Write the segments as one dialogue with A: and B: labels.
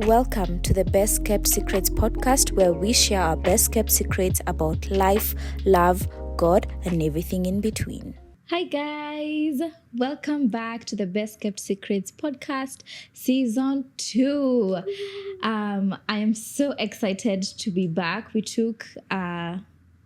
A: Welcome to the Best Kept Secrets podcast, where we share our best kept secrets about life, love, God, and everything in between.
B: Hi guys, welcome back to the Best Kept Secrets podcast, season 2. I am so excited to be back. We took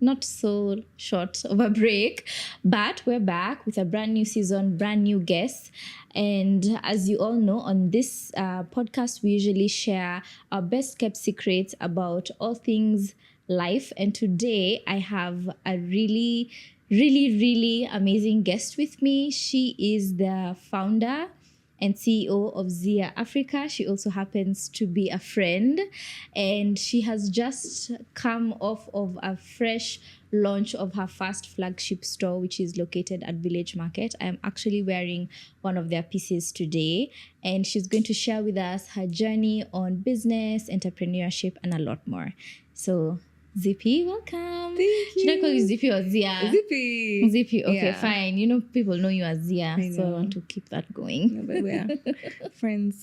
B: not so short of a break, but we're back with a brand new season, brand new guests. And as you all know, on this podcast, we usually share our best kept secrets about all things life. And today I have a really amazing guest with me. She is the founder and CEO of Zia Africa. She also happens to be a friend, and she has just come off of a fresh launch of her first flagship store, which is located at Village Market. I am actually wearing one of their pieces today, and she's going to share with us her journey on business, entrepreneurship, and a lot more. So Zippy, welcome.
C: Thank you.
B: Should I call you Zippy or Zia?
C: Zippy.
B: Zippy, okay,
C: Yeah.
B: fine. You know, people know you as Zia,
C: I
B: so I
C: know.
B: want to keep that going.
C: No, but we're friends.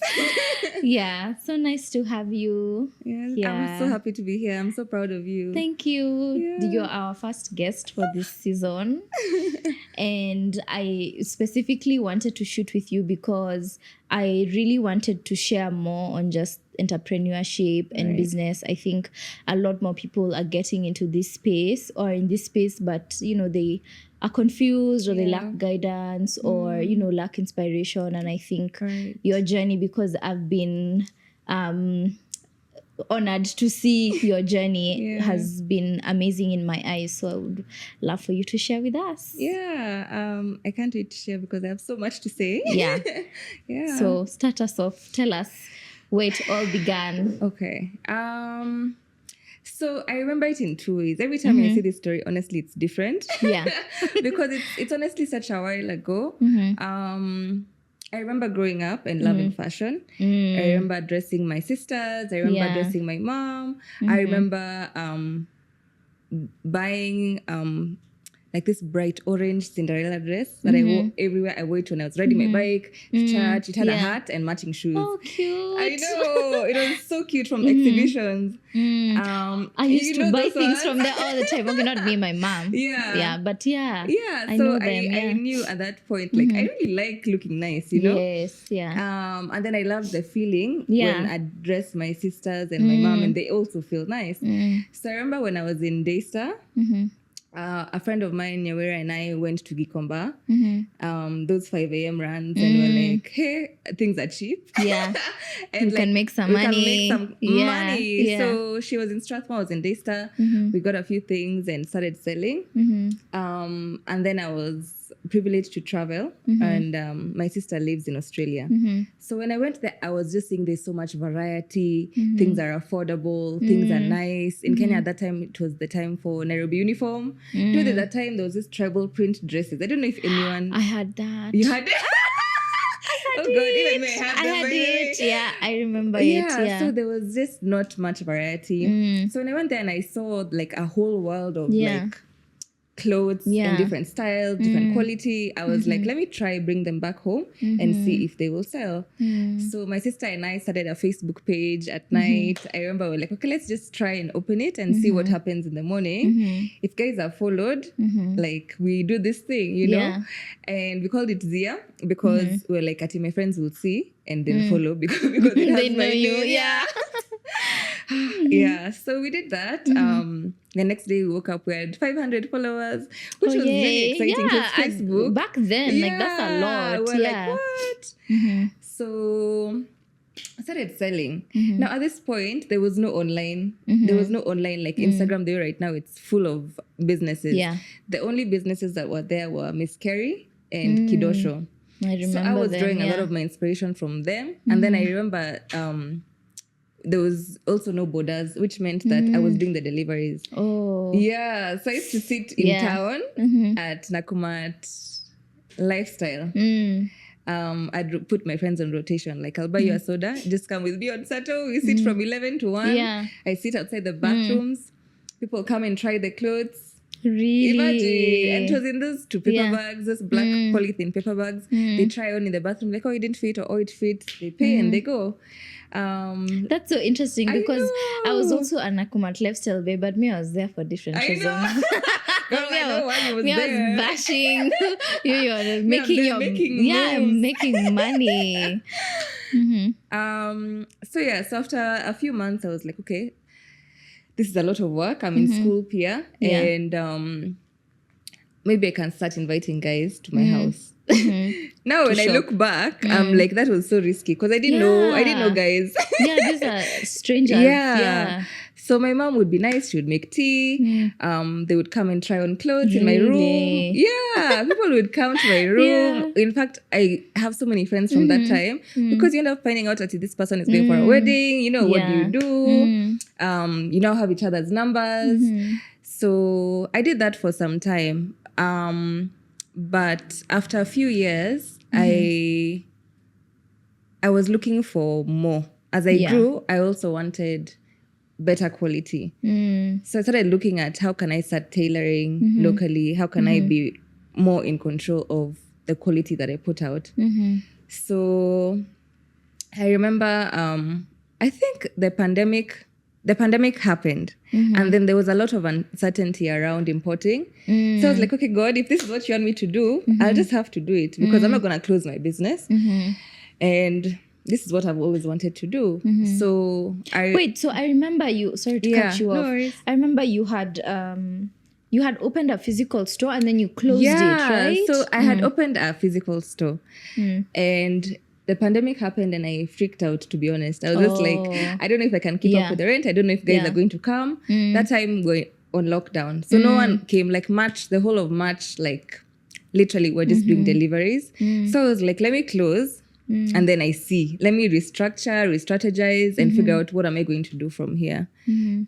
B: Yeah, so nice to have you.
C: Yes,
B: Yeah.
C: I'm so happy to be here. I'm so proud of you.
B: Thank you.
C: Yeah.
B: You're our first guest for this season. And I specifically wanted to shoot with you because I really wanted to share more on just entrepreneurship and
C: Right.
B: business. I think a lot more people are getting into this space or in this space, but you know, they are confused or they
C: Yeah.
B: lack guidance or you know, lack inspiration. And I think
C: Right.
B: your journey, because I've been honored to see your journey,
C: Yeah.
B: has been amazing in my eyes. So I would love for you to share with us.
C: Yeah, I can't wait to share because I have so much to say.
B: Yeah.
C: Yeah.
B: So start us off. Tell us where it all began.
C: Okay. So I remember it in two ways. Every time I see this story, honestly, it's different.
B: Yeah.
C: Because it's honestly such a while ago.
B: Mm-hmm.
C: I remember growing up and loving fashion.
B: Mm.
C: I remember dressing my sisters. I remember
B: Yeah.
C: dressing my mom. I remember buying like this bright orange Cinderella dress that I wore everywhere. I wore it when I was riding my bike to church. It had a
B: Yeah.
C: hat and matching shoes.
B: Oh, cute.
C: I know. It was so cute from exhibitions.
B: I used
C: you
B: to
C: know
B: buy
C: those
B: things
C: ones?
B: from there all the time. Okay, not me, my mom.
C: Yeah.
B: Yeah, but yeah.
C: Yeah,
B: I
C: so
B: know
C: I,
B: them, yeah.
C: I knew at that point, like, I really like looking nice, you know?
B: Yes, yeah.
C: And then I loved the feeling
B: Yeah.
C: when I dress my sisters and my mom, and they also feel nice. So I remember when I was in Daystar, a friend of mine, Nyamari, and I went to Gikomba, those 5 a.m. runs, and we're like, hey, things are cheap.
B: Yeah.
C: And
B: We can make some
C: we
B: money.
C: can make some
B: Yeah,
C: money.
B: yeah.
C: So she was in Strathmore, I was in Daystar. We got a few things and started selling. And then I was privileged to travel, and my sister lives in Australia. So when I went there, I was just seeing there's so much variety. Things are affordable. Things are nice. In Kenya at that time, it was the time for Nairobi uniform. You know, at that time, there was this tribal print dresses. I don't know if anyone...
B: I had that.
C: You had it? Oh, God, even me, I
B: I
C: had them,
B: had
C: by the way.
B: it. Yeah, I remember
C: Yeah,
B: it. Yeah.
C: so there was just not much variety. So when I went there and I saw like a whole world of
B: Yeah.
C: like clothes
B: Yeah.
C: in different styles, different quality, I was like, let me try bring them back home and see if they will sell. So my sister and I started a Facebook page at night. I remember we were like, okay, let's just try and open it and see what happens in the morning. If guys are followed, like we do this thing, you
B: Yeah.
C: know? And we called it Zia because we're like, Ati, my friends will see and they'll follow because it has
B: They
C: my
B: know you,
C: name.
B: yeah.
C: Yeah, so we did that. The next day we woke up, we had 500 followers, which was really
B: yay.
C: exciting because
B: Yeah,
C: Facebook.
B: back then, like that's a lot.
C: We're
B: Yeah.
C: like, what? So I started selling. Now at this point, there was no online. There was no online like Instagram there right now. It's full of businesses.
B: Yeah.
C: The only businesses that were there were Miss Carrie and Kidosho.
B: I remember
C: So I was
B: them,
C: drawing a lot
B: yeah.
C: of my inspiration from them. And then I remember there was also no borders, which meant that I was doing the deliveries.
B: Oh.
C: Yeah, so I used to sit in
B: Yeah.
C: town at Nakumat Lifestyle. I'd put my friends on rotation. Like, I'll buy you a soda. Just come with me on Sato. We sit from 11 to 1.
B: Yeah.
C: I sit outside the bathrooms. People come and try the clothes.
B: Really?
C: Imagine. And it was in those 2 paper
B: Yeah.
C: bags, those black polythene paper bags. They try on in the bathroom, like, oh, it didn't fit, or oh, it fits. They pay and they go.
B: That's so interesting because I was also an Akumat lifestyle babe, but me, I was there for different
C: I
B: reasons.
C: know. Girl, I know why you was
B: Me, I
C: there.
B: was bashing. you were making
C: they're
B: your
C: making moves.
B: making money.
C: So after a few months, I was like, okay, this is a lot of work. I'm in school here, and maybe I can start inviting guys to my house. Now, when I look back, I'm like, that was so risky because I didn't know guys.
B: These are strangers. Yeah.
C: So my mom would be nice. She would make tea. They would come and try on clothes in my room. Yeah, people would come to my room. In fact, I have so many friends from that time because you end up finding out that this person is going for a wedding. You know, what do you do? You now have each other's numbers. So I did that for some time. But after a few years, I was looking for more. As I grew, I also wanted better quality. So I started looking at how can I start tailoring locally? How can I be more in control of the quality that I put out? So I remember, I think the pandemic happened, and then there was a lot of uncertainty around importing. So I was like, okay, God, if this is what you want me to do, I'll just have to do it because I'm not going to close my business. And this is what I've always wanted to do. So
B: so I remember you, sorry to cut you off.
C: Worries.
B: I remember you had opened a physical store and then you closed it, right?
C: So I had opened a physical store, and the pandemic happened and I freaked out, to be honest. I was just like, I don't know if I can keep up with the rent. I don't know if guys are going to come. That time going on lockdown. So no one came, like March, the whole of March, like literally we're just doing deliveries. So I was like, let me close. And then I see, let me re-strategize and figure out what am I going to do from here.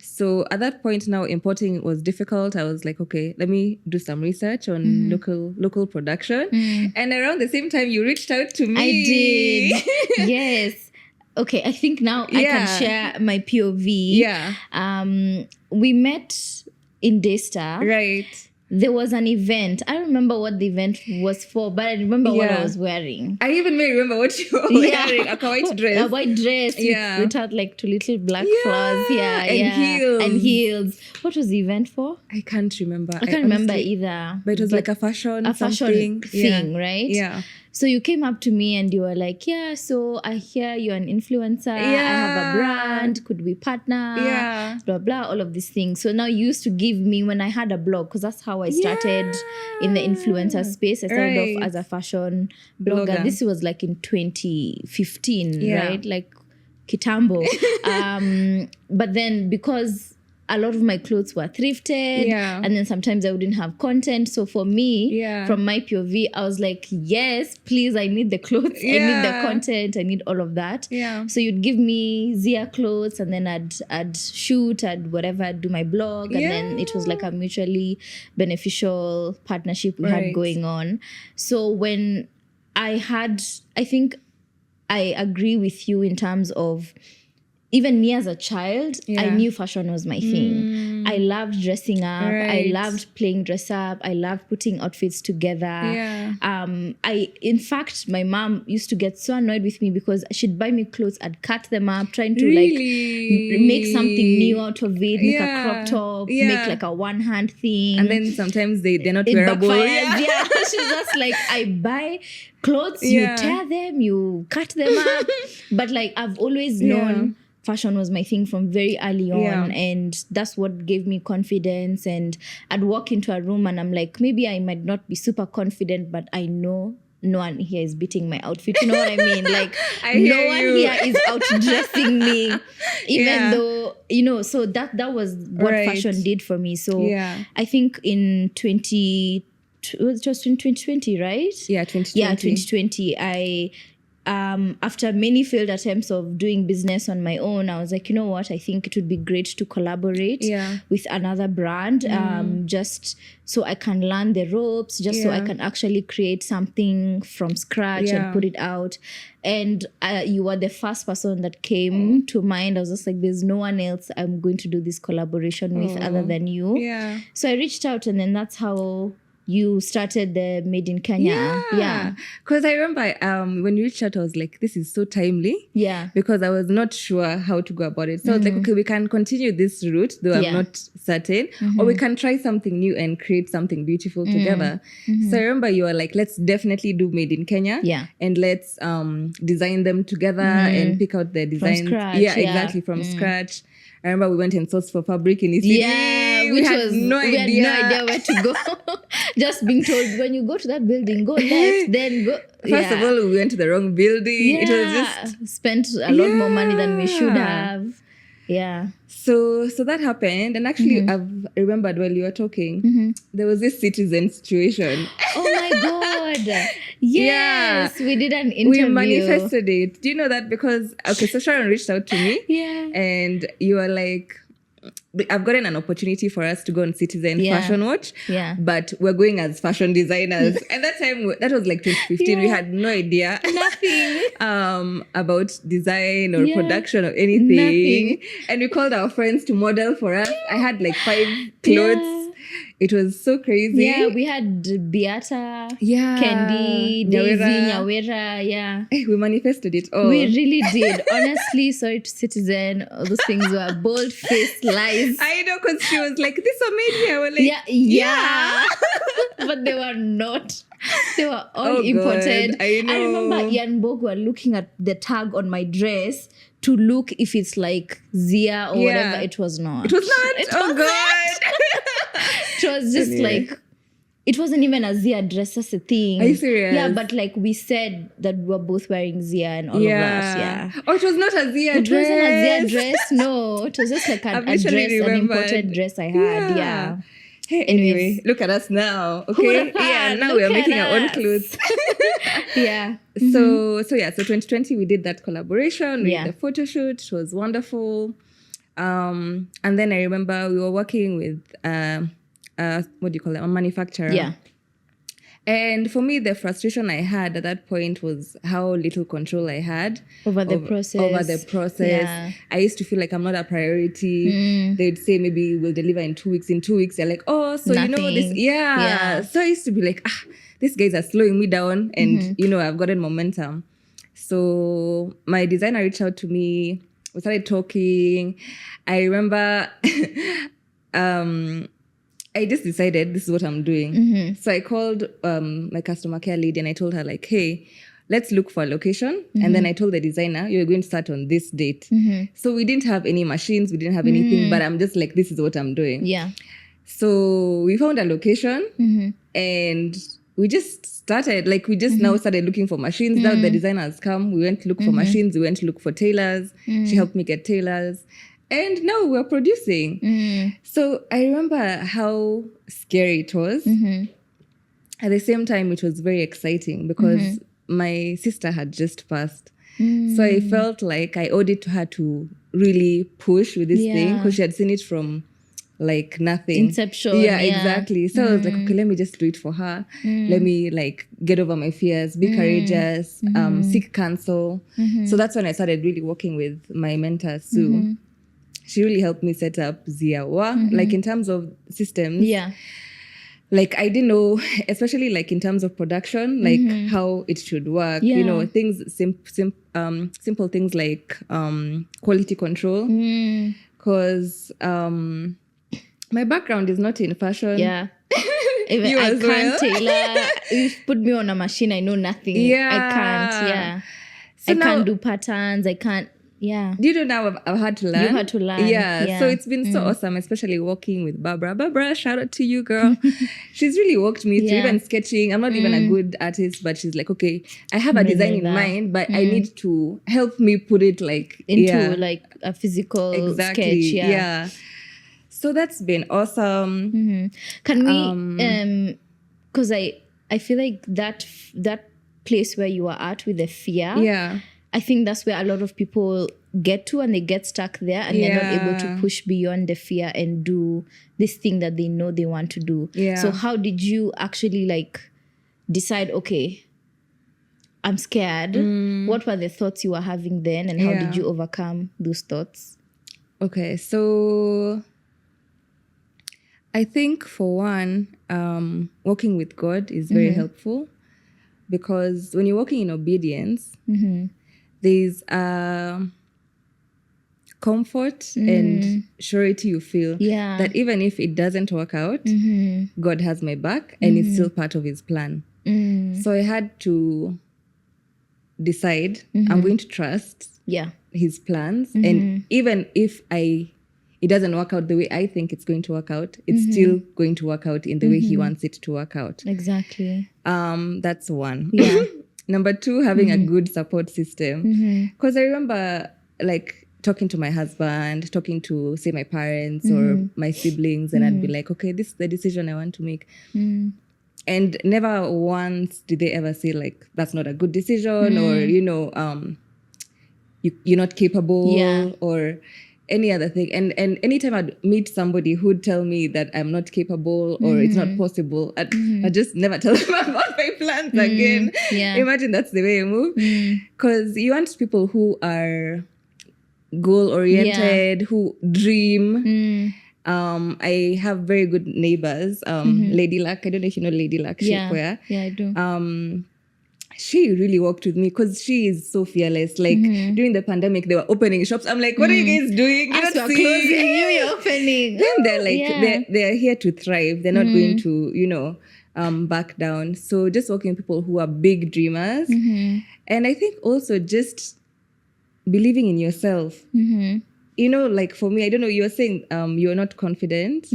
C: So at that point now, importing was difficult. I was like, okay, let me do some research on local production. And around the same time, you reached out to me.
B: I did. Yes. Okay, I think now I can share my POV.
C: Yeah.
B: We met in Daystar.
C: Right.
B: There was an event. I don't remember what the event was for, but I remember what I was wearing.
C: I even may remember what you were wearing. A white dress.
B: A white dress without like 2 little black flowers. And heels. What was the event for?
C: I can't remember.
B: I can't remember either.
C: But it was like a fashion
B: thing, right?
C: Yeah.
B: So you came up to me and you were like, so I hear you're an influencer. I have a brand. Could we partner?
C: Yeah.
B: Blah, blah, all of these things. So now you used to give me when I had a blog, because that's how I started in the influencer space. I started off as a fashion blogger. This was like in 2015, right? Like Kitambo. But then because a lot of my clothes were thrifted and then sometimes I wouldn't have content. So for me, from my POV, I was like, yes, please, I need the clothes. I need the content. I need all of that. So you'd give me Zia clothes and then I'd shoot, I'd do my blog. And then it was like a mutually beneficial partnership we had going on. So when I think I agree with you in terms of, even me as a child, I knew fashion was my thing. I loved dressing up. I loved playing dress up. I loved putting outfits together. In fact, my mom used to get so annoyed with me because she'd buy me clothes. I'd cut them up, trying to make something new out of it, make a crop top, make like a one-hand thing.
C: And then sometimes they're not wearable.
B: She's just like, I buy clothes, you tear them, you cut them up. But like, I've always known fashion was my thing from very early on, and that's what gave me confidence. And I'd walk into a room and I'm like, maybe I might not be super confident, but I know no one here is beating my outfit. You know what I mean? Like, no one here is outdressing me, even though, so that was what fashion did for me. So I think in 2020, right?
C: Yeah, 2020.
B: Yeah, 2020, after many failed attempts of doing business on my own, I was like, you know what, I think it would be great to collaborate with another brand, just so I can learn the ropes, just so I can actually create something from scratch and put it out. And you were the first person that came to mind. I was just like, there's no one else I'm going to do this collaboration with other than you.
C: Yeah.
B: So I reached out, and then that's how you started the Made in Kenya.
C: Yeah. Because I remember when you reached out, I was like, this is so timely.
B: Yeah.
C: Because I was not sure how to go about it. So I was like, okay, we can continue this route, though I'm not certain. Or we can try something new and create something beautiful together. So I remember you were like, let's definitely do Made in Kenya.
B: Yeah.
C: And let's design them together and pick out the designs.
B: From scratch.
C: Yeah, exactly, from scratch. I remember we went and sourced for fabric in Italy.
B: Yeah,
C: we had no idea
B: where to go. Just being told, when you go to that building, go left, then go.
C: First of all, we went to the wrong building.
B: Yeah.
C: It was just
B: spent a lot more money than we should have. Yeah.
C: So that happened. And actually, I've remembered while you were talking, there was this citizen situation.
B: Oh my God. Yes, we did an interview.
C: We manifested it. Do you know that? Because, okay, so Sharon reached out to me.
B: Yeah.
C: And you were like, I've gotten an opportunity for us to go on Citizen Fashion Watch.
B: Yeah.
C: But we're going as fashion designers. And that time, that was like 2015. We had no idea.
B: Nothing.
C: About design or production or anything.
B: Nothing.
C: And we called our friends to model for us. I had like 5 clothes.
B: Yeah.
C: It was so crazy.
B: Yeah, we had Beata,
C: Yeah.
B: Candy, Daisy, Nyawera. Yeah.
C: We manifested it all.
B: We really did. Honestly, sorry to Citizen. All those things were bold-faced lies.
C: I know, because she was like, this one made here. We're like,
B: yeah. But they were not. They were all imported.
C: God, I know.
B: I remember Ian Bog were looking at the tag on my dress to look if it's like Zia or whatever. It was not.
C: It was not? God.
B: It was just like, it wasn't even a Zia dress. That's the thing.
C: Are you serious?
B: Yeah, but like we said that we were both wearing Zia and all of that. Yeah.
C: Oh, it was not a Zia dress.
B: It wasn't a Zia dress. No, it was just like a dress, an imported dress I had. Yeah.
C: Hey, anyway, look at us now. Okay. Yeah, now we are making our own clothes.
B: Yeah.
C: So 2020 we did that collaboration. We did the photo shoot. It was wonderful. And then I remember we were working with what do you call it? A manufacturer.
B: Yeah.
C: And for me, the frustration I had at that point was how little control I had
B: over the process. Yeah.
C: I used to feel like I'm not a priority. They'd say maybe we'll deliver in 2 weeks. In 2 weeks, they're like, oh, so
B: Nothing.
C: you know this. Yeah. So I used to be like, these guys are slowing me down, and I've gotten momentum. So my designer reached out to me. We started talking. I remember I just decided this is what I'm doing. So I called my customer care lady and I told her like, hey, let's look for a location. And then I told the designer, you're going to start on this date. So we didn't have any machines. We didn't have anything, but I'm just like, this is what I'm doing.
B: Yeah.
C: So we found a location and we just started, like we just now started looking for machines. Now the designer has come. We went to look for machines. We went to look for tailors. She helped me get tailors. And now we're producing. So I remember how scary it was. At the same time, it was very exciting because my sister had just passed. So I felt like I owed it to her to really push with this thing because she had seen it from like nothing.
B: Inception.
C: Yeah, exactly. So I was like, okay, let me just do it for her. Let me like get over my fears, be courageous, seek counsel. So that's when I started really working with my mentor, Sue. She really helped me set up Ziawa, like in terms of systems.
B: Yeah.
C: Like I didn't know, especially like in terms of production, like how it should work. You know, things simple things like quality control. Because my background is not in fashion.
B: Yeah. Even
C: You
B: I
C: as
B: can't
C: well?
B: tailor. You put me on a machine, I know nothing.
C: Yeah.
B: I can't. Yeah.
C: So
B: I
C: now-
B: can't do patterns. I can't. Yeah.
C: Do you know now I've had to learn?
B: You had to learn.
C: Yeah. So it's been so awesome, especially working with Barbara. Barbara, shout out to you, girl. She's really walked me through,
B: Yeah.
C: even sketching. I'm not even a good artist, but she's like, okay, I have a design in
B: neither.
C: mind, but I need to help me put it like
B: Into like a physical
C: exactly.
B: sketch.
C: Yeah. So that's been awesome.
B: Can we? Because I feel like that place where you are at with the fear.
C: Yeah.
B: I think that's where a lot of people get to, and they get stuck there, and they're not able to push beyond the fear and do this thing that they know they want to do.
C: Yeah.
B: So how did you actually like decide, okay, I'm scared? What were the thoughts you were having then, and how did you overcome those thoughts?
C: Okay, so I think for one, walking with God is very helpful, because when you're walking in obedience, there's comfort and surety you feel that even if it doesn't work out, God has my back and it's still part of his plan. So I had to decide I'm going to trust his plans, and even if it doesn't work out the way I think it's going to work out, it's still going to work out in the way he wants it to work out.
B: Exactly.
C: That's one.
B: Yeah.
C: Number two, having a good support system. Because I remember like talking to my husband, talking to say my parents or my siblings, and I'd be like, okay, this is the decision I want to make. And never once did they ever say like, that's not a good decision, or, you know, you're not capable, or any other thing. And anytime I'd meet somebody who'd tell me that I'm not capable or it's not possible, I'd just never tell them about my plans again.
B: Yeah.
C: Imagine that's the way I move. Because you want people who are goal-oriented, who dream. I have very good neighbors. Lady Luck, I don't know if you know Lady Luck.
B: Yeah, I do.
C: She really worked with me because she is so fearless. Like during the pandemic, they were opening shops. I'm like, what are you guys doing?
B: As we're closing, you're opening.
C: Then they're like, they're here to thrive. They're not going to, you know, back down. So just working with people who are big dreamers. And I think also just believing in yourself. You know, like for me, I don't know, you were saying you were not confident.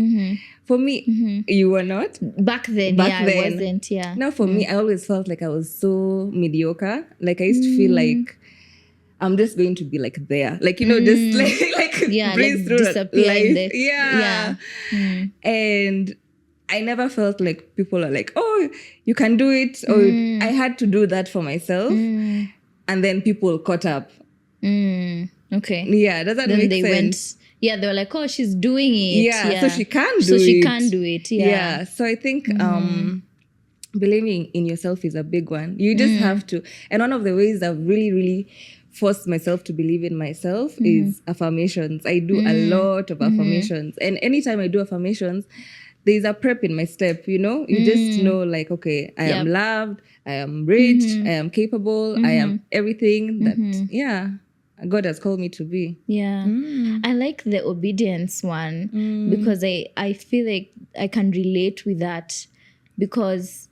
C: For me, you were not.
B: Back then, I wasn't,
C: Now for me, I always felt like I was so mediocre. Like I used to feel like I'm just going to be like there. Like, you know, just like breeze through life. And I never felt like people are like, oh, you can do it. Or I had to do that for myself. And then people caught up.
B: Okay.
C: Yeah, does that make sense?
B: They were like, oh, she's doing it.
C: So she can do it. Yeah. So I think believing in yourself is a big one. You just have to. And one of the ways I've really, really forced myself to believe in myself is affirmations. I do a lot of affirmations. And anytime I do affirmations, there's a prep in my step, you know? You just know like, okay, I am loved, I am rich, I am capable, I am everything that, God has called me to be.
B: Yeah. I like the obedience one because I feel like I can relate with that, because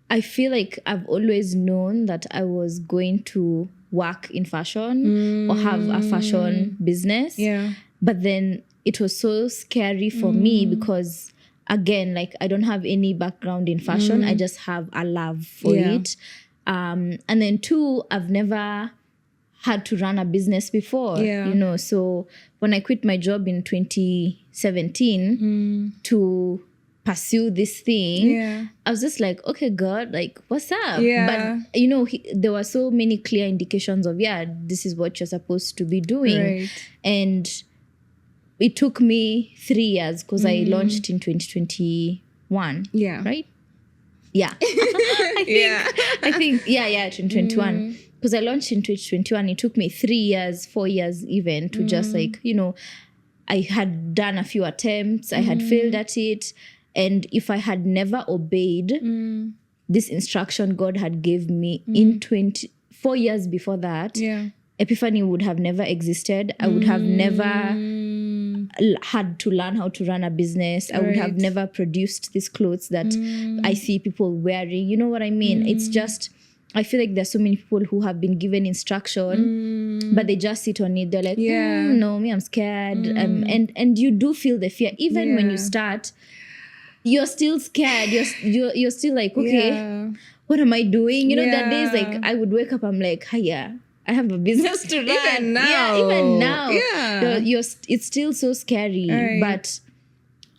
B: I feel like I've always known that I was going to work in fashion or have a fashion business.
C: Yeah.
B: But then it was so scary for me because, again, like I don't have any background in fashion. I just have a love for it. And then two, I've never had to run a business before, you know. So when I quit my job in 2017 to pursue this thing, I was just like, okay, God, like, what's up? But, you know, there were so many clear indications of, this is what you're supposed to be doing.
C: Right.
B: And it took me 3 years because I launched in 2021.
C: Yeah.
B: Right? Yeah. I think, 2021. Because I launched in 2021, it took me 3 years, 4 years even to just like, you know, I had done a few attempts, I had failed at it. And if I had never obeyed this instruction God had gave me in 4 years before that, Epiphany would have never existed. I would have never had to learn how to run a business. I would have never produced these clothes that I see people wearing. You know what I mean? It's just... I feel like there's so many people who have been given instruction, but they just sit on it. They're like, no, me, I'm scared. And you do feel the fear. Even when you start, you're still scared. You're still like, okay, what am I doing? You know, that days, like, I would wake up, I'm like, hiya, I have a business to run.
C: Even now.
B: Yeah, even now.
C: Yeah.
B: It's still so scary. But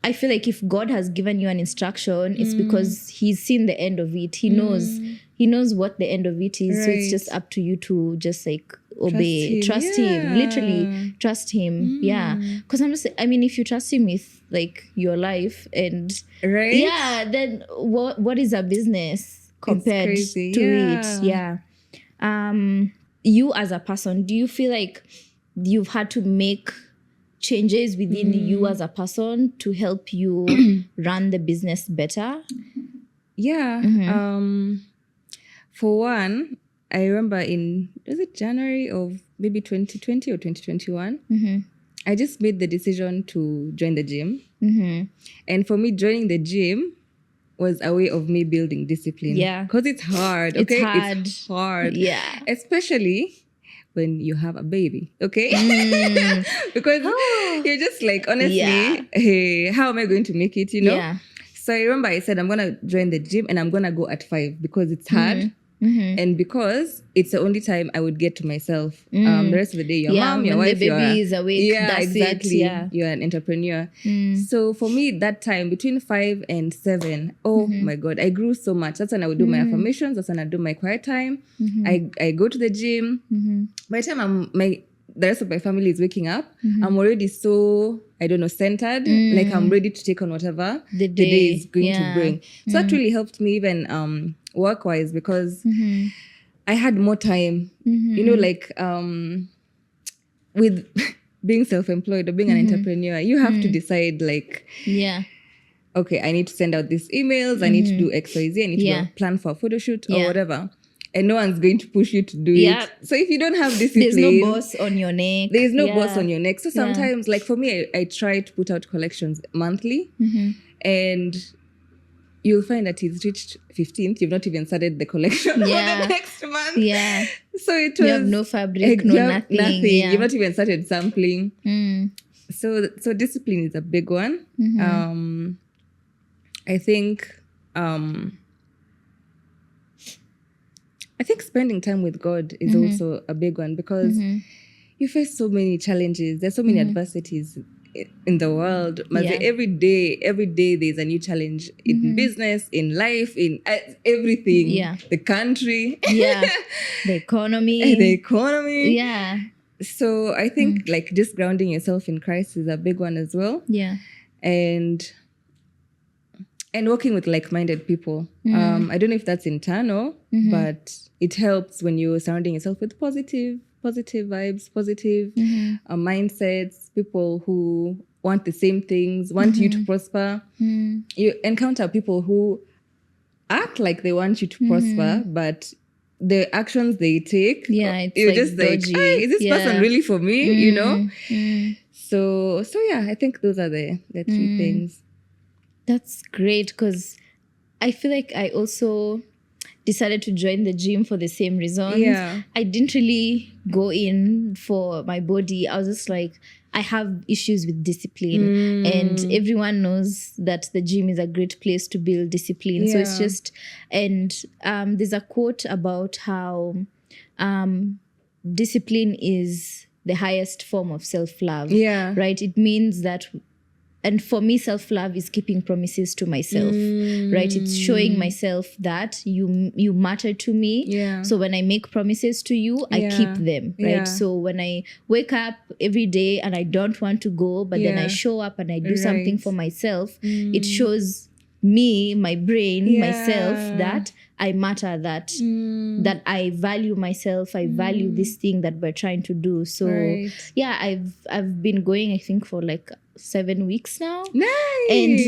B: I feel like if God has given you an instruction, it's because he's seen the end of it. He knows he knows what the end of it is. So it's
C: Right.
B: just up to you to just like obey,
C: him.
B: trust him,
C: Yeah.
B: literally trust him. Yeah. Because if you trust him with like your life and
C: Right?
B: yeah, then what is a business compared
C: crazy.
B: to
C: Yeah.
B: it? Yeah. You as a person, do you feel like you've had to make changes within you as a person to help you run the business better?
C: Yeah. For one, I remember was it January of maybe 2020 or 2021? I just made the decision to join the gym. And for me, joining the gym was a way of me building discipline.
B: Yeah.
C: Because it's hard,
B: It's
C: okay?
B: hard.
C: It's hard.
B: Yeah.
C: Especially when you have a baby, okay? Because you're just like, honestly,
B: Yeah.
C: hey, how am I going to make it,
B: Yeah.
C: So I remember I said, I'm going to join the gym and I'm going to go at 5 because it's hard. And because it's the only time I would get to myself. The rest of the day, your mom, your
B: when
C: wife,
B: the baby is awake,
C: yeah,
B: that's
C: exactly.
B: it. Yeah.
C: You're an entrepreneur. So for me, that time between 5 and 7, oh my God, I grew so much. That's when I would do my affirmations. That's when I do my quiet time. I go to the gym. By the time the rest of my family is waking up, I'm already so, I don't know, centered. Like I'm ready to take on whatever the day is going to bring. So that really helped me even work-wise because I had more time. With being self-employed or being an entrepreneur, you have to decide like,
B: Yeah.
C: okay, I need to send out these emails. I need to do X, Y, Z. I need to do a plan for a photo shoot or whatever. And no one's going to push you to do it. So if you don't have discipline...
B: There's no boss on your neck.
C: There's no boss on your neck. So sometimes, like for me, I try to put out collections monthly. And you'll find that it's reached 15th. You've not even started the collection for the next month.
B: Yeah.
C: So it was...
B: You have no fabric, no nothing. Yeah.
C: You've not even started sampling. So discipline is a big one. I think spending time with God is also a big one because you face so many challenges. There's so many adversities in the world. Every day there's a new challenge in business, in life, in everything.
B: Yeah.
C: The country.
B: Yeah. The economy. Yeah.
C: So I think like just grounding yourself in Christ is a big one as well.
B: Yeah.
C: And working with like-minded people. I don't know if that's internal, but it helps when you're surrounding yourself with positive vibes, positive mindsets, people who want the same things, want you to prosper. You encounter people who act like they want you to prosper, but the actions they take,
B: it's
C: you're
B: like
C: just
B: dodgy.
C: like, hey, is this person really for me? So yeah, I think those are the 3 things.
B: That's great because I feel like I also decided to join the gym for the same reasons.
C: Yeah.
B: I didn't really go in for my body. I was just like, I have issues with discipline. And everyone knows that the gym is a great place to build discipline. So it's just, and there's a quote about how discipline is the highest form of self-love.
C: Yeah.
B: Right? It means that, and for me, self-love is keeping promises to myself, right? It's showing myself that you matter to me.
C: Yeah.
B: So when I make promises to you, I keep them, right?
C: Yeah.
B: So when I wake up every day and I don't want to go, but then I show up and I do something for myself, it shows me, my brain, myself, that I matter, that I value myself, I value this thing that we're trying to do. So yeah, I've been going, I think, for like 7 weeks now.
C: Nice.
B: And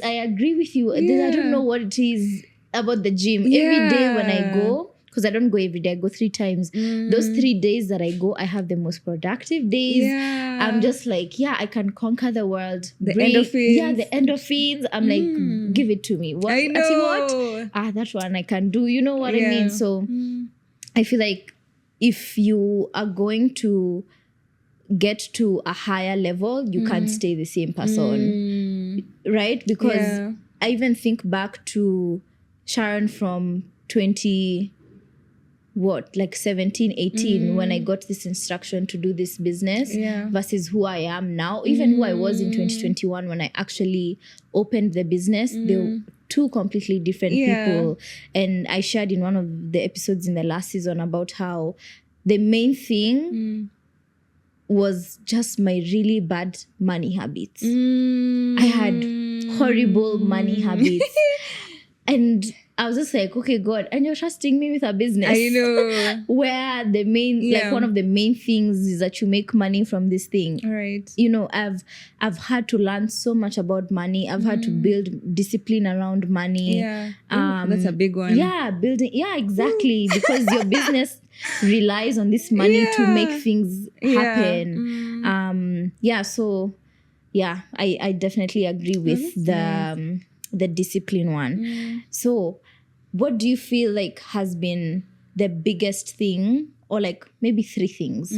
B: I agree with you. I don't know what it is about the gym. Every day when I go, because I don't go every day, I go 3 times. Those 3 days that I go, I have the most productive days.
C: Yeah.
B: I'm just like, I can conquer the world.
C: The endorphins.
B: Yeah, the endorphins. I'm like, give it to me. What?
C: I know.
B: What? That one I can do. You know what I mean? So I feel like if you are going to get to a higher level, you can't stay the same person. Right? Because I even think back to Sharon from 17, 18, when I got this instruction to do this business versus who I am now, even who I was in 2021 when I actually opened the business. two completely different
C: Yeah.
B: people. And I shared in one of the episodes in the last season about how the main thing was just my really bad money habits. I had horrible money habits. And I was just like, okay, God, and you're trusting me with a business.
C: I know.
B: Where the main, like one of the main things is that you make money from this thing.
C: All right.
B: You know, I've had to learn so much about money. I've had to build discipline around money.
C: Yeah. That's a big one.
B: Yeah, building. Yeah, exactly. Because your business relies on this money to make things happen. So yeah, I definitely agree with the discipline one. So what do you feel like has been the biggest thing, or like maybe three things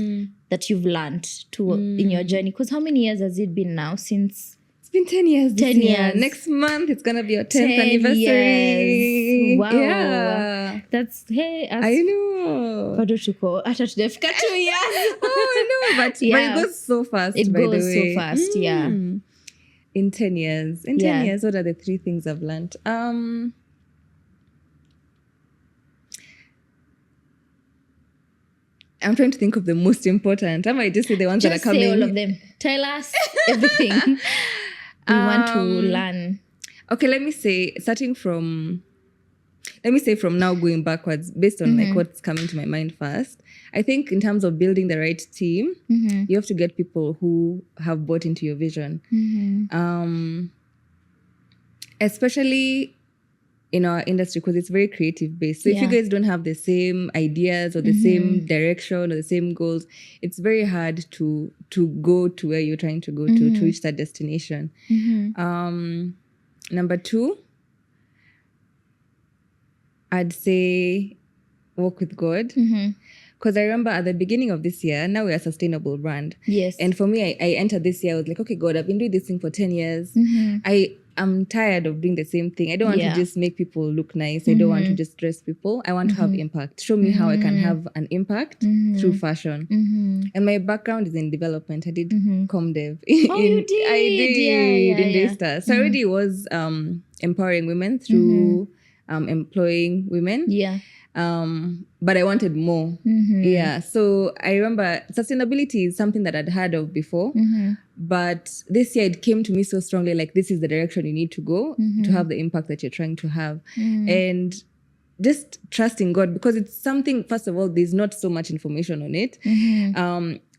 B: that you've learned in your journey? Because how many years has it been now since?
C: It's been 10 years.
B: 10 years.
C: Next month, it's going to be our 10th anniversary.
B: Years. Wow.
C: Yeah.
B: That's, hey.
C: I know.
B: Bado tuko. Hata tujafika 2 years.
C: I know. But it goes so fast,
B: It
C: by the
B: goes
C: way.
B: so fast, yeah.
C: In 10 years. In 10 years, what are the three things I've learned? I'm trying to think of the most important. I might just say the ones that are coming.
B: Just say all of them. Tell us everything we want to learn.
C: Okay, let me say from now going backwards, based on like what's coming to my mind first. I think in terms of building the right team, you have to get people who have bought into your vision. Especially in our industry, because it's very creative based. So if you guys don't have the same ideas or the same direction or the same goals, it's very hard to go to where you're trying to go to reach that destination. Number two, I'd say work with God. Because I remember at the beginning of this year, now we're a sustainable brand.
B: Yes.
C: And for me, I entered this year, I was like, okay, God, I've been doing this thing for 10 years. I'm tired of doing the same thing. I don't want to just make people look nice. I don't want to just dress people. I want to have impact. Show me how I can have an impact through fashion. And my background is in development. I did ComDev.
B: You did?
C: I did in Daystar. So I already was empowering women through employing women.
B: Yeah.
C: But I wanted more. Yeah. So I remember sustainability is something that I'd heard of before. But this year it came to me so strongly, like this is the direction you need to go to have the impact that you're trying to have. And just trusting God, because it's something, first of all, there's not so much information on it.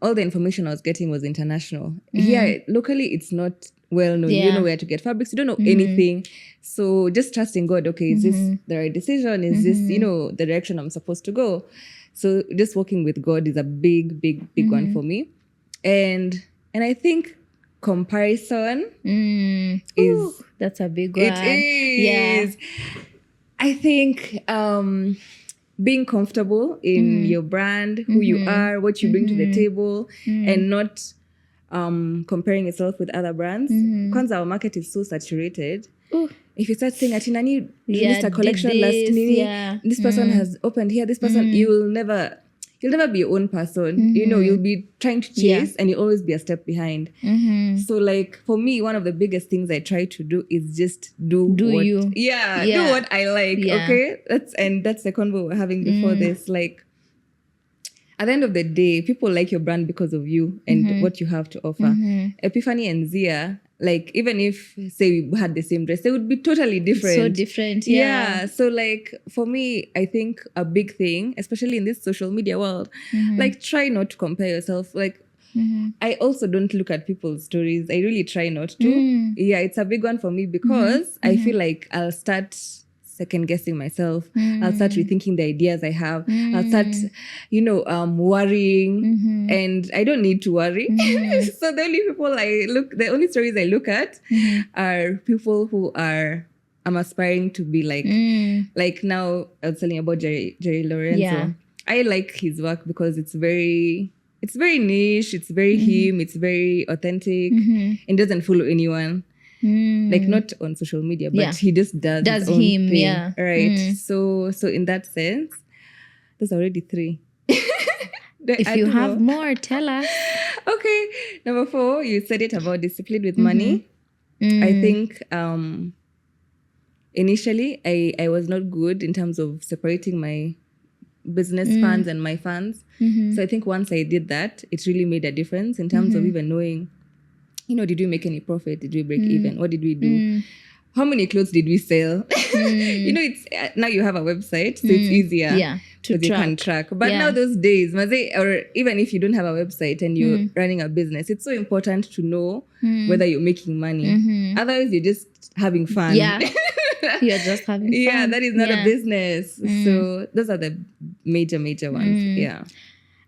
C: All the information I was getting was international. Here, locally, it's not well known. You don't know where to get fabrics. You don't know anything. So just trusting God, okay, is this the right decision? Is this, the direction I'm supposed to go? So just working with God is a big, big, big one for me. And I think comparison is...
B: that's a big one.
C: It is. Yeah. I think being comfortable in your brand, who you are, what you bring to the table, and not comparing yourself with other brands. Because our market is so saturated. If you start saying, Nandi released a collection last minute, this person has opened here, this person, you'll never be your own person. You'll be trying to chase and you'll always be a step behind. So like for me, one of the biggest things I try to do is just do what, do what I like. Okay. That's the convo we're having before this. Like at the end of the day, people like your brand because of you and what you have to offer. Epiphany and Zia, like even if say we had the same dress, they would be totally different.
B: So different, yeah.
C: So like for me, I think a big thing, especially in this social media world, like try not to compare yourself. Like I also don't look at people's stories. I really try not to. Yeah, it's a big one for me because I feel like I'll start second guessing myself. I'll start rethinking the ideas I have. I'll start, worrying, and I don't need to worry. So the only stories I look at are people who I'm aspiring to be like. Like now I was telling you about Jerry Lorenzo.
B: Yeah.
C: I like his work because it's very niche, it's very him, it's very authentic, and doesn't follow anyone. Like not on social media, but he just does his own
B: him
C: thing,
B: yeah,
C: right? So in that sense, there's already 3.
B: If you have more, tell us.
C: Okay, number 4, you said it about discipline with money. I think initially I was not good in terms of separating my business funds and my funds. So I think once I did that, it really made a difference in terms of even knowing, did we make any profit? Did we break even? What did we do? How many clothes did we sell? It's now you have a website, so it's easier
B: to
C: because you can track. But now those days, or even if you don't have a website and you're running a business, it's so important to know whether you're making money. Otherwise, you're just having fun.
B: Yeah. You're just having fun.
C: Yeah, that is not a business. So those are the major ones. Yeah.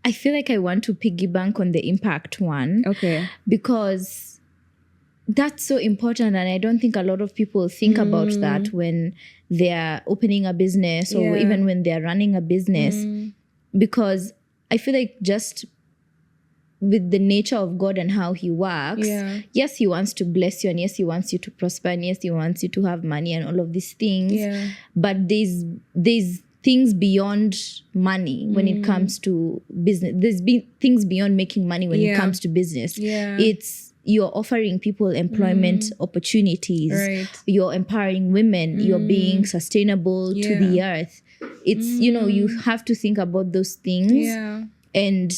B: I feel like I want to piggyback on the impact one.
C: Okay.
B: Because that's so important, and I don't think a lot of people think about that when they're opening a business or even when they're running a business. Because I feel like just with the nature of God and how he works, yes, he wants to bless you, and yes, he wants you to prosper, and yes, he wants you to have money and all of these things. But there's things beyond money when it comes to business. There's things beyond making money when it comes to business. It's you're offering people employment opportunities. Right. You're empowering women. You're being sustainable to the earth. It's, you have to think about those things. Yeah. And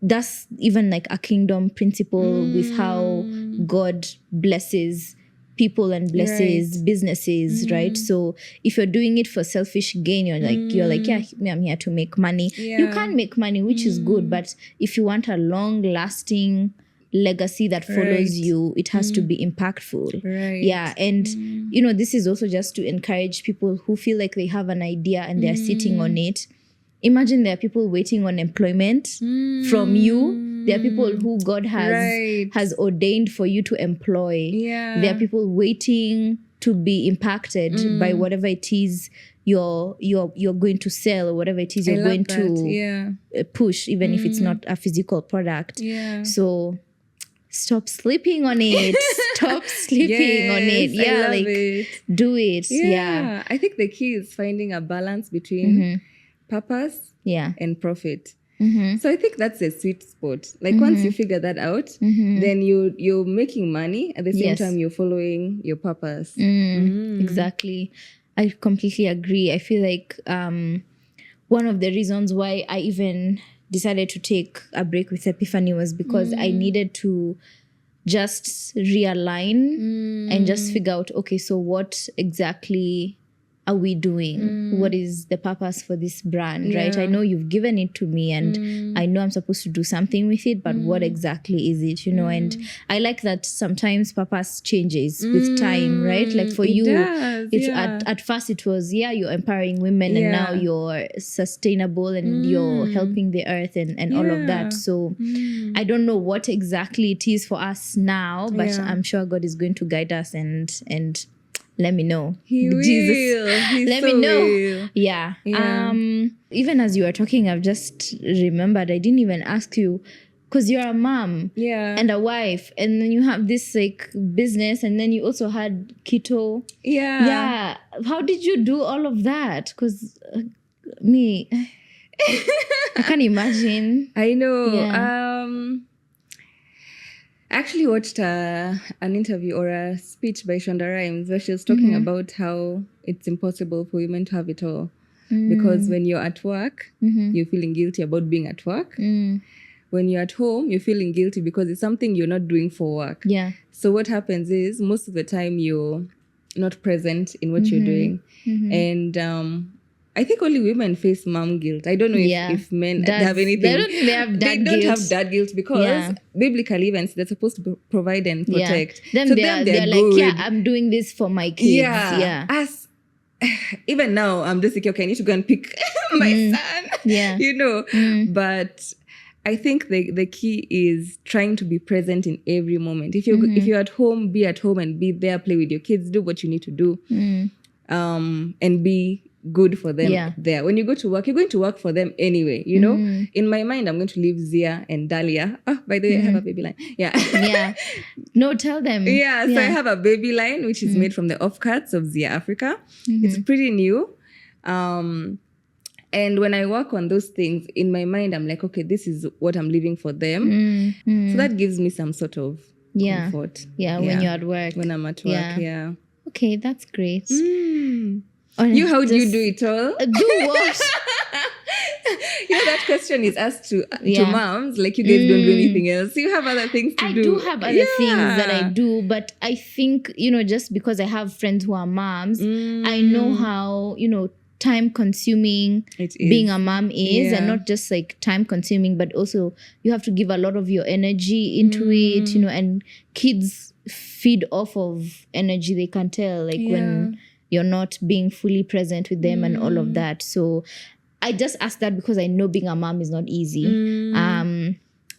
B: that's even like a kingdom principle with how God blesses people and blesses businesses, right? So if you're doing it for selfish gain, you're like, yeah, I'm here to make money. Yeah. You can make money, which is good, but if you want a long-lasting legacy that follows you, it has to be impactful. Right. Yeah. And this is also just to encourage people who feel like they have an idea and they're sitting on it. Imagine there are people waiting on employment from you. There are people who God has ordained for you to employ. Yeah. There are people waiting to be impacted by whatever it is you're going to sell, or whatever it is you're going to push, even if it's not a physical product. Yeah. So stop sleeping on it. Stop sleeping on it. Yeah,
C: I love it.
B: Do it. Yeah.
C: I think the key is finding a balance between purpose and profit. So I think that's a sweet spot. Like once you figure that out, then you're making money at the same time you're following your purpose.
B: Exactly. I completely agree. I feel like one of the reasons why I even decided to take a break with Epiphany was because I needed to just realign and just figure out, okay, so what exactly are we doing? What is the purpose for this brand, right? I know you've given it to me and I know I'm supposed to do something with it, but what exactly is it, And I like that sometimes purpose changes with time, right? Like for you, at first it was, you're empowering women and now you're sustainable and you're helping the earth and all of that. So I don't know what exactly it is for us now, but I'm sure God is going to guide us and let me know.
C: He will.
B: Let me know. Yeah. Even as you were talking, I've just remembered I didn't even ask you, because you're a mom and a wife, and then you have this like business, and then you also had keto. Yeah. How did you do all of that? Because me, I can't imagine.
C: I know. I actually watched an interview or a speech by Shonda Rhimes where she was talking about how it's impossible for women to have it all. Because when you're at work, you're feeling guilty about being at work. When you're at home, you're feeling guilty because it's something you're not doing for work. Yeah. So what happens is most of the time you're not present in what you're doing. And I think only women face mom guilt. I don't know if men have anything.
B: They don't think they have dad guilt.
C: They don't have dad guilt because biblically even they're supposed to provide and protect.
B: Then
C: so
B: they're like, I'm doing this for my kids. Yeah.
C: As even now, I'm just like, okay, I need to go and pick my son. Yeah. But I think the key is trying to be present in every moment. If you're at home, be at home and be there, play with your kids, do what you need to do, and be good for them there. When you go to work, you're going to work for them anyway, In my mind, I'm going to leave Zia and Dahlia. Oh, by the way, I have a baby line. Yeah.
B: No, tell them.
C: So I have a baby line, which is made from the offcuts of Zia Africa. It's pretty new. And when I work on those things, in my mind, I'm like, okay, this is what I'm leaving for them. So that gives me some sort of comfort.
B: When you're at work.
C: When I'm at work,
B: Okay, that's great.
C: How do you do it all?
B: Do what?
C: That question is asked to
B: Yeah.
C: moms. Like, you guys don't do anything else. You have other things to
B: I
C: do.
B: do have other things that I do, but I think, just because I have friends who are moms, I know how, time consuming being a mom is, and not just like time consuming, but also you have to give a lot of your energy into it, and kids feed off of energy. They can tell, like, when you're not being fully present with them and all of that. So I just asked that because I know being a mom is not easy.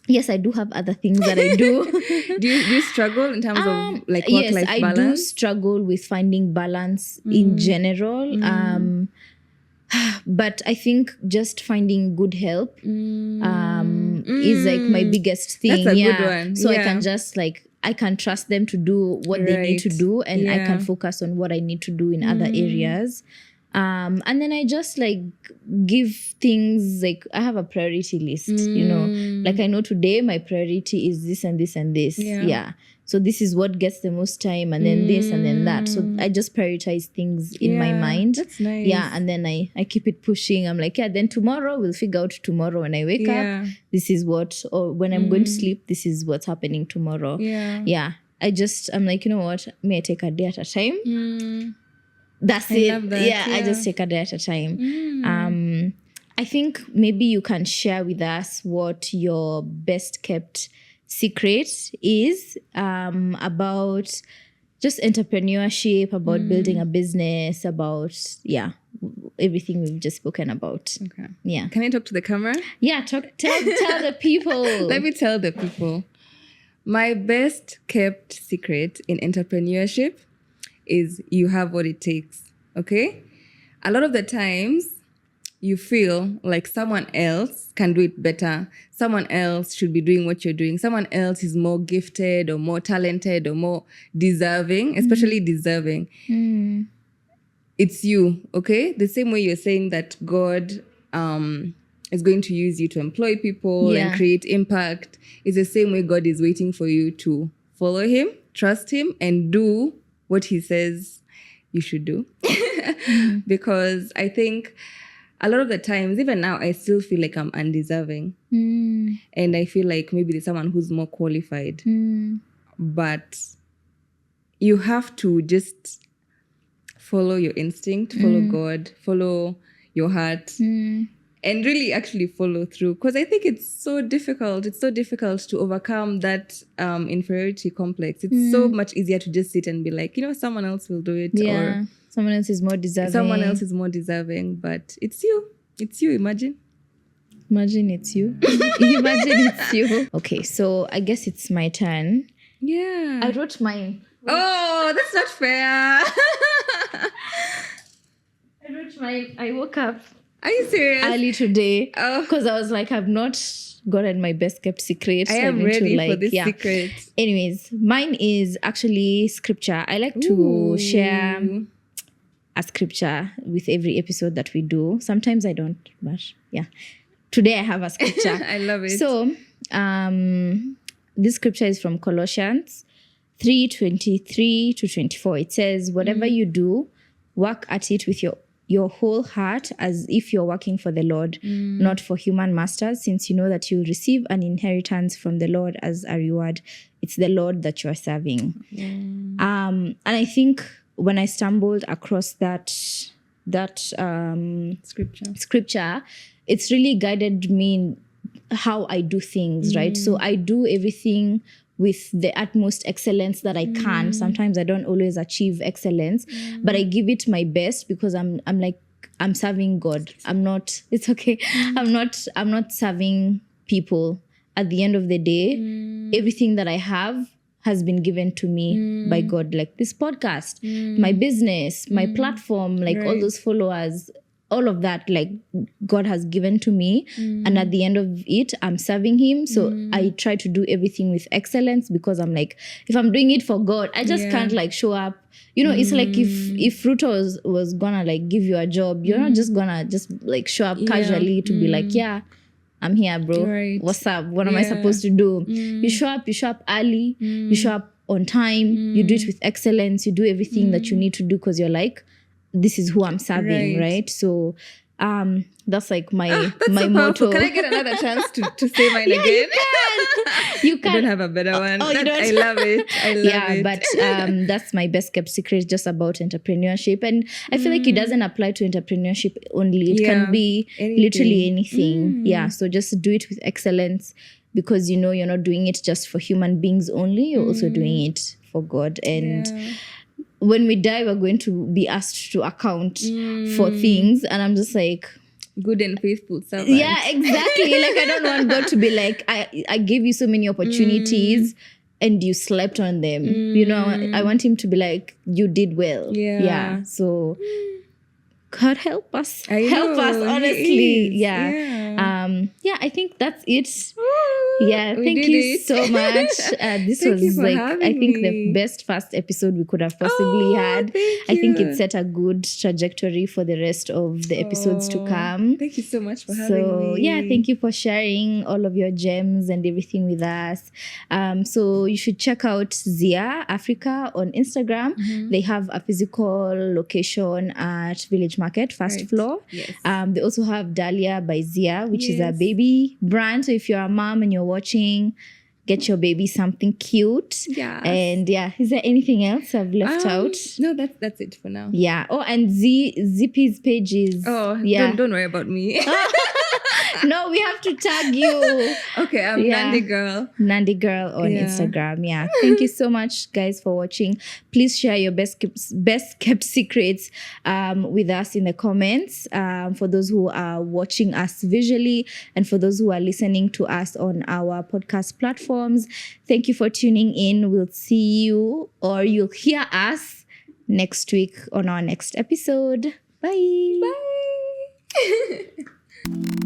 B: Yes, I do have other things that I do.
C: do you struggle in terms of like work-life balance?
B: Yes, I do struggle with finding balance in general. But I think just finding good help is like my biggest thing.
C: That's a good one.
B: So I can just I can trust them to do what they need to do, and I can focus on what I need to do in other areas. And then I just give things, like I have a priority list, like I know today my priority is this and this and this. So this is what gets the most time, and then this and then that. So I just prioritize things in my mind.
C: That's nice.
B: And then I keep it pushing. I'm like, then tomorrow we'll figure out tomorrow when I wake up. This is what, or when I'm going to sleep, this is what's happening tomorrow. I'm like, you know what? May I take a day at a time? That's it. Love that. I just take a day at a time. I think maybe you can share with us what your best kept secret is about just entrepreneurship, about building a business, about everything we've just spoken about.
C: Okay.
B: Yeah.
C: Can I talk to the camera?
B: Yeah, tell the people.
C: Let me tell the people. My best kept secret in entrepreneurship is you have what it takes. Okay? A lot of the times you feel like someone else can do it better. Someone else should be doing what you're doing. Someone else is more gifted or more talented or more deserving, especially deserving. It's you, okay? The same way you're saying that God is going to use you to employ people and create impact, is the same way God is waiting for you to follow him, trust him, and do what he says you should do. Because I think a lot of the times, even now, I still feel like I'm undeserving. And I feel like maybe there's someone who's more qualified. But you have to just follow your instinct, follow God, follow your heart, and really actually follow through. Because I think it's so difficult. It's so difficult to overcome that inferiority complex. It's so much easier to just sit and be like, someone else will do it. Or
B: someone else is more deserving.
C: Someone else is more deserving. But it's you. It's you, imagine.
B: Imagine it's you. Imagine it's you. Okay, so I guess it's my turn.
C: Yeah.
B: I wrote mine.
C: Oh, that's not fair.
B: I wrote mine. I woke up.
C: Are you serious?
B: Early today.
C: Oh.
B: Because I was like, I've not gotten my best kept secret.
C: I am ready for this secret.
B: Anyways, mine is actually scripture. I like to share a scripture with every episode that we do. Sometimes I don't, but yeah. Today I have a scripture.
C: I love it.
B: So, this scripture is from Colossians 3:23-24. It says, whatever you do, work at it with your whole heart as if you're working for the Lord, not for human masters, since you know that you'll receive an inheritance from the Lord as a reward. It's the Lord that you're serving. And I think when I stumbled across that scripture, it's really guided me in how I do things, right? So I do everything with the utmost excellence that I can. Sometimes I don't always achieve excellence, but I give it my best because I'm serving God. It's okay. I'm not serving people. At the end of the day, everything that I have has been given to me by God, like this podcast, my business, my platform, all those followers, all of that, God has given to me. And at the end of it, I'm serving him. So I try to do everything with excellence because I'm like, if I'm doing it for God, I just can't show up. It's like if Ruto was gonna give you a job, you're not just gonna show up casually to be like, I'm here, bro.
C: Right.
B: What's up? What am I supposed to do? You show up early, you show up on time, you do it with excellence, you do everything that you need to do because you're like, this is who I'm serving, right? So that's like my
C: That's
B: my
C: so
B: motto.
C: powerful. Can I get another chance to say mine again?
B: You can.
C: I don't have a better one.
B: Oh, you don't?
C: I love it. I love it.
B: But that's my best kept secret, just about entrepreneurship. And I feel like it doesn't apply to entrepreneurship only. It can be literally anything. Yeah. So just do it with excellence, because you know you're not doing it just for human beings only. You're also doing it for God. And when we die, we're going to be asked to account for things. And I'm just like,
C: good and faithful servant.
B: yeah, exactly. Like, I don't want God to be like, I gave you so many opportunities and you slept on them. You know, I want him to be like, you did well. Yeah. So God help us. Help us, honestly. Yeah, I think that's it. Yeah, thank you so much. This was like, I think the best first episode we could have possibly had. I think it set a good trajectory for the rest of the episodes to come.
C: Thank you so much for having me.
B: So yeah, thank you for sharing all of your gems and everything with us. So you should check out Zia Africa on Instagram. They have a physical location at Village Market, first floor.
C: Yes.
B: They also have Dahlia by Zia, which is a baby brand. So if you're a mom and you're watching, get your baby something cute.
C: Yeah.
B: And yeah, is there anything else I've left out?
C: No, that's it for now.
B: Yeah. Oh, and Zippy's page is...
C: Oh,
B: yeah.
C: Don't worry about me.
B: No, we have to tag you.
C: Okay, I'm Nandi Girl.
B: Nandi Girl on Instagram. Yeah. Thank you so much, guys, for watching. Please share your best kept secrets with us in the comments. For those who are watching us visually and for those who are listening to us on our podcast platforms, thank you for tuning in. We'll see you, or you'll hear us next week on our next episode. Bye.
C: Bye.